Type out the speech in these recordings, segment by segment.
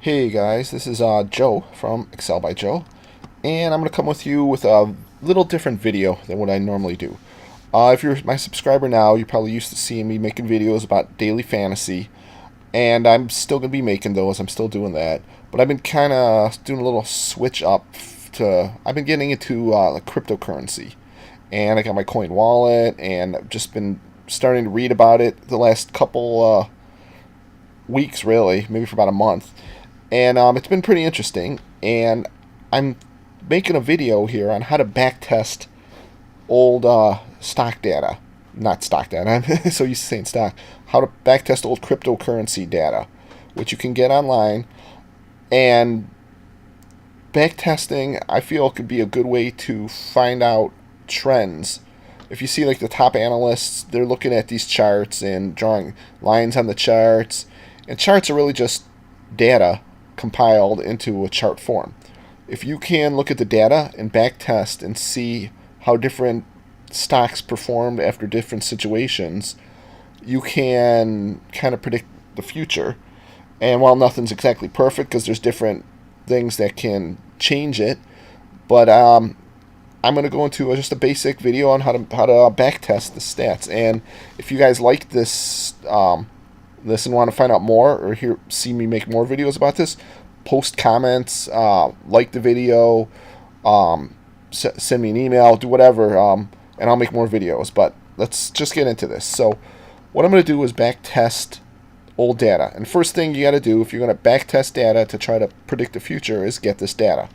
Hey guys, this is Joe from Excel by Joe, and I'm going to come with you with a little different video than what I normally do. If you're my subscriber now, you're probably used to seeing me making videos about daily fantasy, and I'm still going to be making those. I'm still doing that, but I've been kind of doing a little switch up I've been getting into like cryptocurrency, and I got my coin wallet, and I've just been starting to read about it the last couple weeks, really, maybe for about a month. And it's been pretty interesting. And I'm making a video here on how to backtest old stock data. Not stock data, I'm so used to saying stock. How to backtest old cryptocurrency data, which you can get online. And backtesting, I feel, could be a good way to find out trends. If you see like the top analysts, they're looking at these charts and drawing lines on the charts. And charts are really just data compiled into a chart form. If you can look at the data and backtest and see how different stocks performed after different situations, you can kind of predict the future. And while nothing's exactly perfect because there's different things that can change it, but I'm going to go into just a basic video on how to backtest the stats. And if you guys like this this and want to find out more or see me make more videos about this, post comments, like the video, send me an email, do whatever, and I'll make more videos. But let's just get into this. So what I'm going to do is backtest old data. And first thing you got to do if you're going to backtest data to try to predict the future is get this data.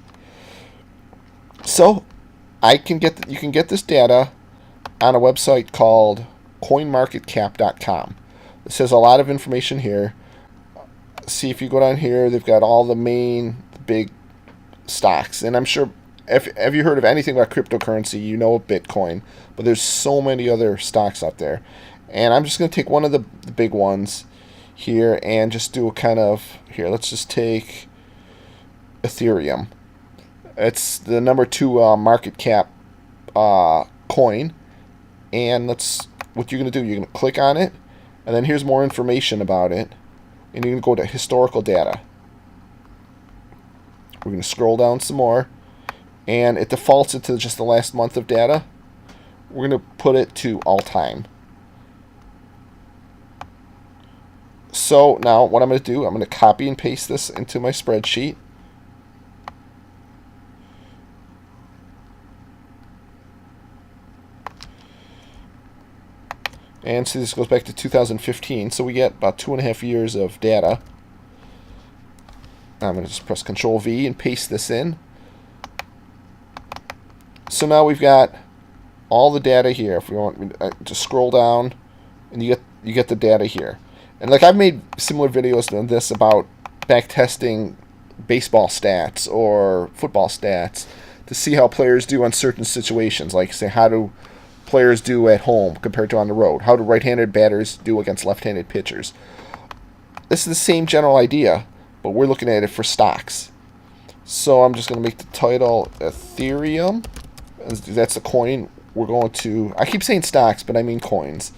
So you can get this data on a website called coinmarketcap.com. It says a lot of information here. See, if you go down here, they've got all the main big stocks. And I'm sure, have you heard of anything about cryptocurrency, you know Bitcoin. But there's so many other stocks out there. And I'm just going to take one of the big ones here and just do a kind of, here, let's just take Ethereum. It's the number 2 market cap coin. And what you're going to do, you're going to click on it. And then here's more information about it. And you're going to go to historical data. We're going to scroll down some more. And it defaults into just the last month of data. We're going to put it to all time. So now what I'm going to do, I'm going to copy and paste this into my spreadsheet. And see, this goes back to 2015, so we get about 2.5 years of data. I'm going to just press Control V and paste this in. So now we've got all the data here. If we want, just scroll down, and you get the data here. And like I've made similar videos than this about backtesting baseball stats or football stats to see how players do on certain situations. Like say, how do players do at home compared to on the road? How do right-handed batters do against left-handed pitchers? This is the same general idea, but we're looking at it for stocks. So I'm just going to make the title Ethereum. That's a coin. We're going to, I keep saying stocks, but I mean coins.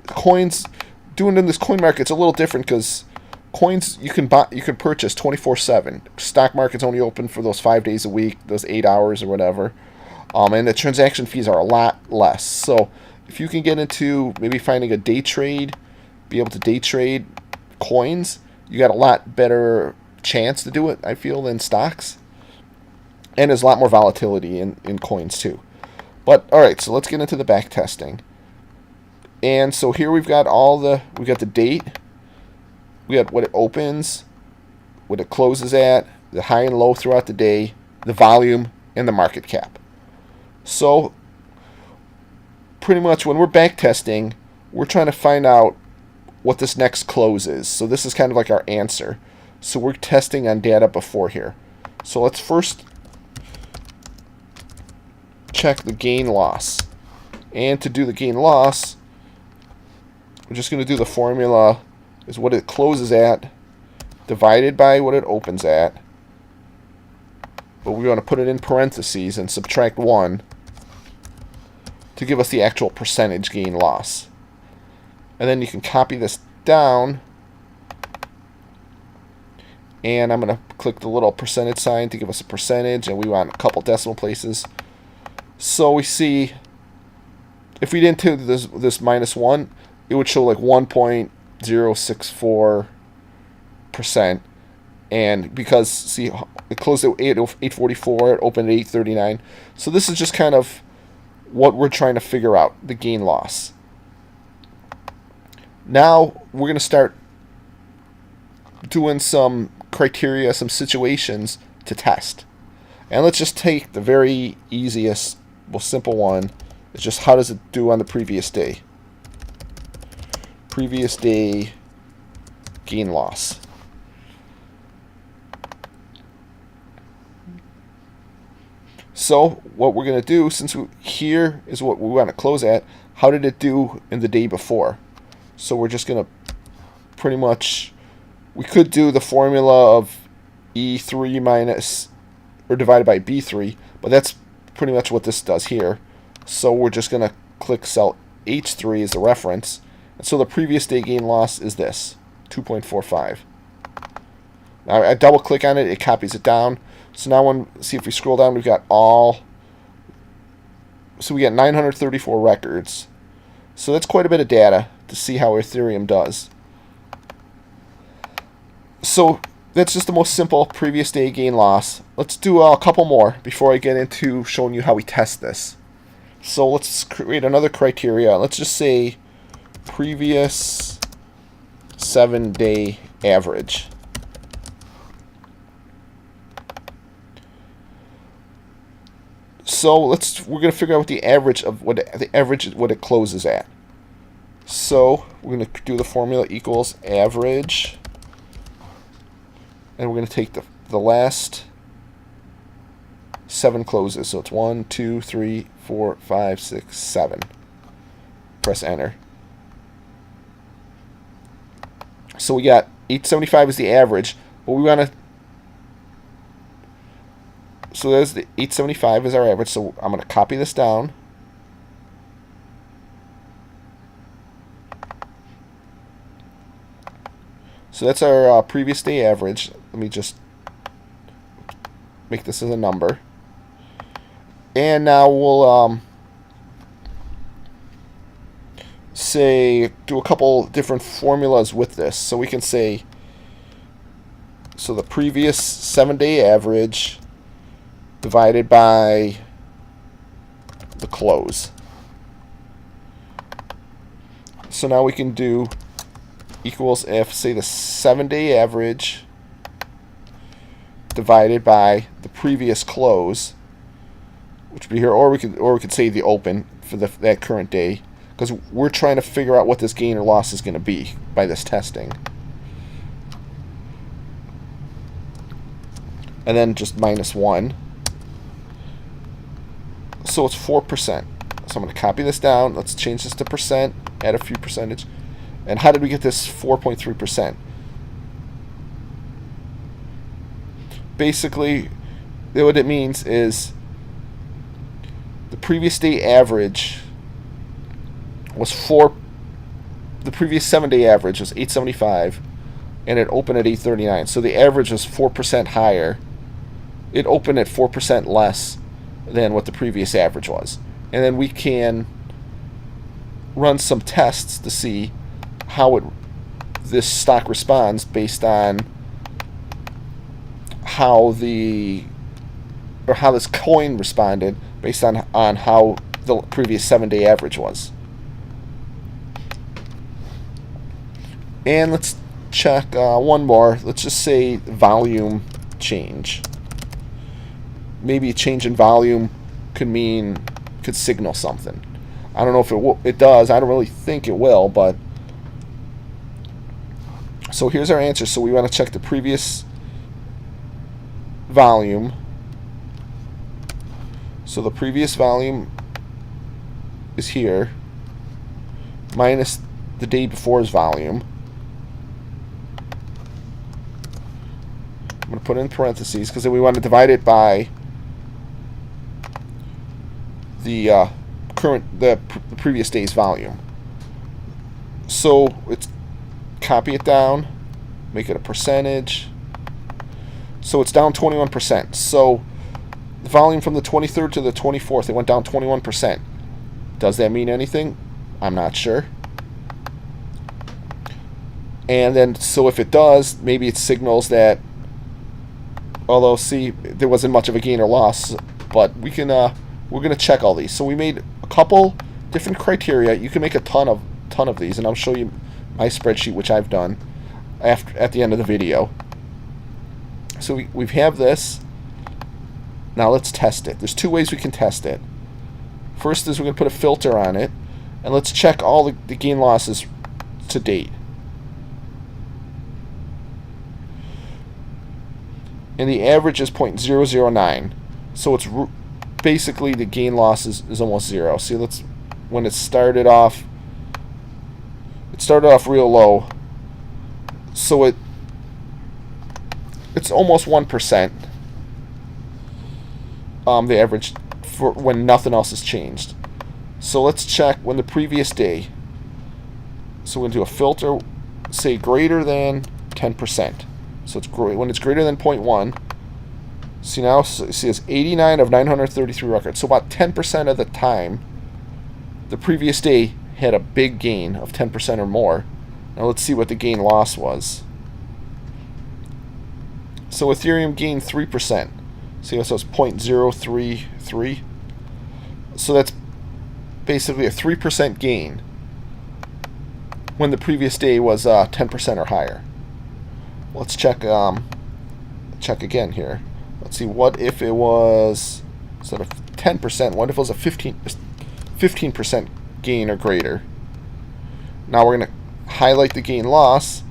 Coins, doing in this coin market, it's a little different because coins you can purchase 24/7. Stock market's only open for those 5 days a week, those 8 hours or whatever. And the transaction fees are a lot less. So if you can get into maybe finding a day trade, be able to day trade coins, you got a lot better chance to do it, I feel, than stocks. And there's a lot more volatility in coins too. But all right, so let's get into the back testing. And so here we've got we got the date, we got what it opens, what it closes at, the high and low throughout the day, the volume, and the market cap. So pretty much when we're back testing, we're trying to find out what this next close is. So this is kind of like our answer. So we're testing on data before here. So let's first check the gain loss. And to do the gain loss, we're just going to do the formula is what it closes at divided by what it opens at. But we're going to put it in parentheses and subtract 1 to give us the actual percentage gain loss. And then you can copy this down and I'm going to click the little percentage sign to give us a percentage, and we want a couple decimal places. So we see if we didn't do this -1, it would show like 1.064%. And because, see, it closed at 844, it opened at 839. So this is just kind of what we're trying to figure out, the gain loss. Now we're going to start doing some criteria, some situations to test. And let's just take the very easiest, most simple one. It's just how does it do on the previous day? Previous day gain loss. So what we're going to do, since here is what we want to close at, how did it do in the day before? So we're just going to pretty much, we could do the formula of E3 minus, or divided by B3, but that's pretty much what this does here. So we're just going to click cell H3 as the reference. And so the previous day gain loss is this, 2.45. Now I double click on it, it copies it down. So now see if we scroll down, we've got so we got 934 records. So that's quite a bit of data to see how Ethereum does. So that's just the most simple previous day gain loss. Let's do a couple more before I get into showing you how we test this. So let's create another criteria. Let's just say previous 7-day average. So we're going to figure out what the average of what it closes at. So we're going to do the formula equals average, and we're going to take the last 7 closes. So it's 1, 2, 3, 4, 5, 6, 7. Press enter. So we got 875 is the average, but we want to. So there's the 875 is our average. So I'm going to copy this down. So that's our previous day average. Let me just make this as a number. And now we'll do a couple different formulas with this. So we can say, so the previous 7-day average divided by the close. So now we can do equals if, say, the 7-day average divided by the previous close, which would be here, or we could say the open for that current day, because we're trying to figure out what this gain or loss is going to be by this testing. And then just -1. So it's 4%. So I'm going to copy this down. Let's change this to percent, add a few percentage. And how did we get this 4.3%? Basically, what it means is the previous day average was the previous 7-day average was 875, and it opened at 839. So the average was 4% higher. It opened at 4% less than what the previous average was. And then we can run some tests to see how this stock responds based on how this coin responded based on how the previous 7-day average was. And let's check one more. Let's just say volume change. Maybe a change in volume could signal something. I don't know if it does. I don't really think it will, but so here's our answer. So we want to check the previous volume. So the previous volume is here minus the day before's volume. I'm going to put it in parentheses because then we want to divide it by the previous day's volume. So it's copy it down, make it a percentage, So it's down 21%. So the volume from the 23rd to the 24th, it went down 21%. Does that mean anything? I'm not sure. And then, so if it does, maybe it signals that, although, see, there wasn't much of a gain or loss, but we're going to check all these. So we made a couple different criteria. You can make a ton of these, and I'll show you my spreadsheet, which I've done at the end of the video. So we have this. Now let's test it. There's two ways we can test it. First is we're going to put a filter on it, and let's check all the gain losses to date. And the average is 0.009. So it's basically the gain loss is almost zero. See, when it started off real low. So it's almost 1%. The average for when nothing else has changed. So let's check when the previous day. So we're going to do a filter, say greater than 10%. So it's when it's greater than 0.1. See now, see it's 89 of 933 records. So about 10% of the time, the previous day had a big gain of 10% or more. Now let's see what the gain loss was. So Ethereum gained 3%. See, so it's 0.033. So that's basically a 3% gain when the previous day was 10% or higher. Let's check again here. Let's see, what if it was, instead of 10%, what if it was a 15% gain or greater? Now we're going to highlight the gain loss,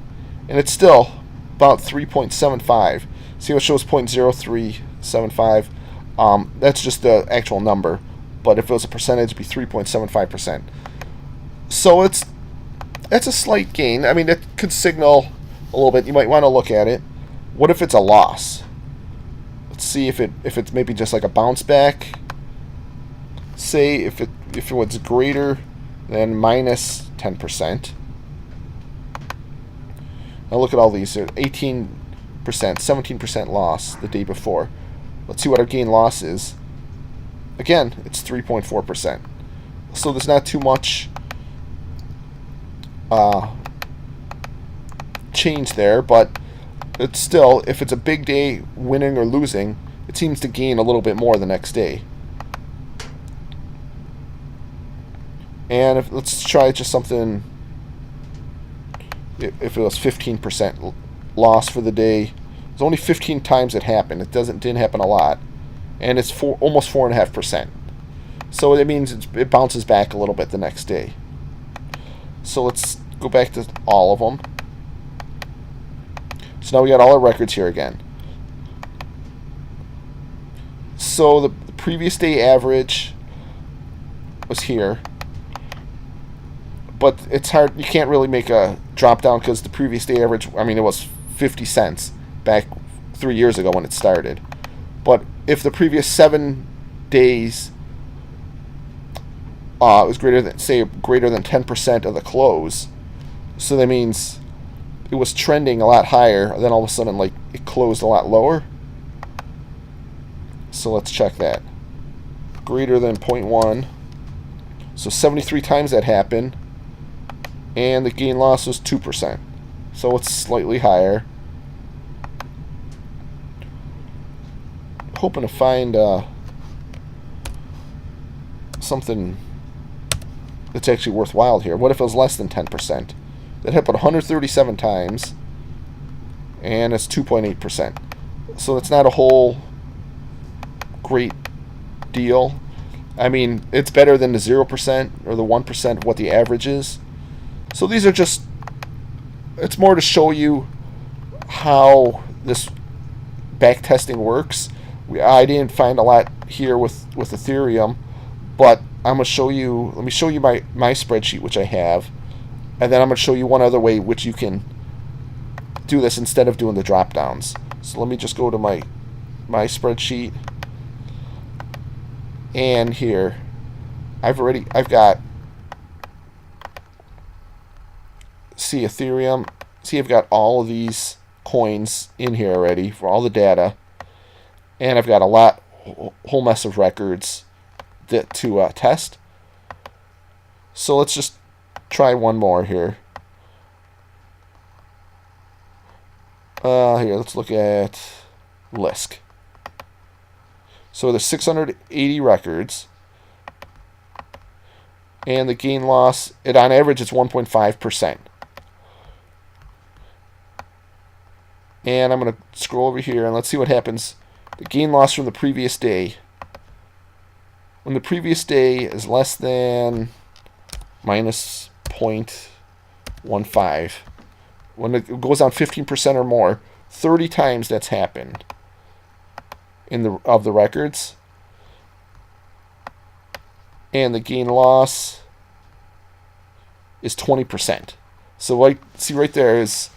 and it's still about 3.75. See, it shows 0.0375. That's just the actual number, but if it was a percentage, it'd be 3.75%. So it's a slight gain. I mean, it could signal a little bit. You might want to look at it. What if it's a loss? Let's see if it's maybe just like a bounce back. Say if it was greater than minus 10%. Now look at all these. 18%, 17% loss the day before. Let's see what our gain loss is. Again, it's 3.4%. So there's not too much change there, but it's still, if it's a big day winning or losing, it seems to gain a little bit more the next day. And let's try just something. If it was 15% loss for the day, it's only 15 times it happened. It didn't happen a lot, and it's almost 4.5%. So it means it bounces back a little bit the next day. So let's go back to all of them. So now we got all our records here again. So the previous day average was here, but it's hard. You can't really make a drop down because the previous day average, I mean, it was 50 cents back 3 years ago when it started. But if the previous 7 days was greater than 10% of the close, so that means it was trending a lot higher, then all of a sudden, like, it closed a lot lower. So let's check that. Greater than 0.1. So 73 times that happened, and the gain loss was 2%. So it's slightly higher. Hoping to find something that's actually worthwhile here. What if it was less than 10%? That happened 137 times, and it's 2.8%. So it's not a whole great deal. I mean, it's better than the 0% or the 1% of what the average is. So these are just, it's more to show you how this backtesting works. I didn't find a lot here with Ethereum, but I'm going to show you, let me show you my spreadsheet, which I have, and then I'm going to show you one other way which you can do this instead of doing the drop downs. So let me just go to my spreadsheet, and here I've got, see, Ethereum, see, I've got all of these coins in here already for all the data, and I've got a whole mess of records to test. So let's just try one more here. Here, let's look at Lisk. So there's 680 records, and the gain loss, on average, it's 1.5%. And I'm going to scroll over here and let's see what happens. The gain loss from the previous day. When the previous day is less than minus 0.15, when it goes down 15% or more, 30 times that's happened of the records. And the gain loss is 20%. So see right there is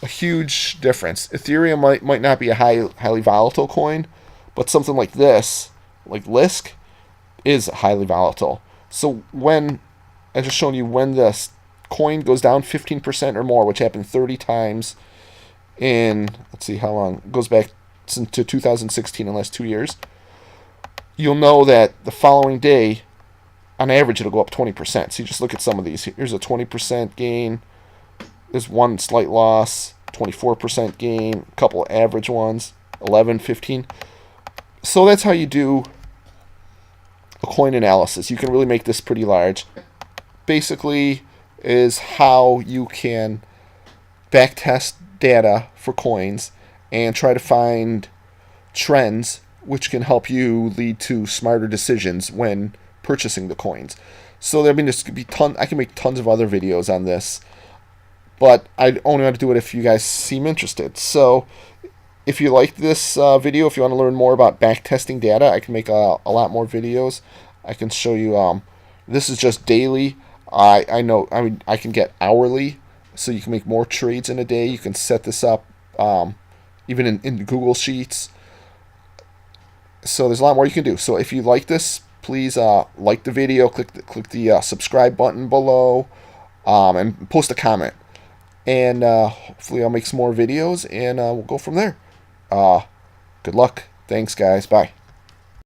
a huge difference. Ethereum might not be a highly volatile coin, but something like this, like Lisk, is highly volatile. So when I just shown you when the coin goes down 15% or more, which happened 30 times in, let's see how long, it goes back to 2016, in the last 2 years, you'll know that the following day, on average, it'll go up 20%. So you just look at some of these. Here's a 20% gain. There's one slight loss, 24% gain, a couple of average ones, 11, 15. So that's how you do a coin analysis. You can really make this pretty large. Basically is how you can backtest data for coins and try to find trends which can help you lead to smarter decisions when purchasing the coins. So I mean, there's could be I can make tons of other videos on this, but I only want to do it if you guys seem interested. So if you like this video, if you want to learn more about backtesting data, I can make a lot more videos. I can show you. This is just daily. I know. I mean, I can get hourly, so you can make more trades in a day. You can set this up even in Google Sheets. So there's a lot more you can do. So if you like this, please like the video, click the subscribe button below, and post a comment. And hopefully I'll make some more videos, and we'll go from there. Good luck. Thanks, guys. Bye.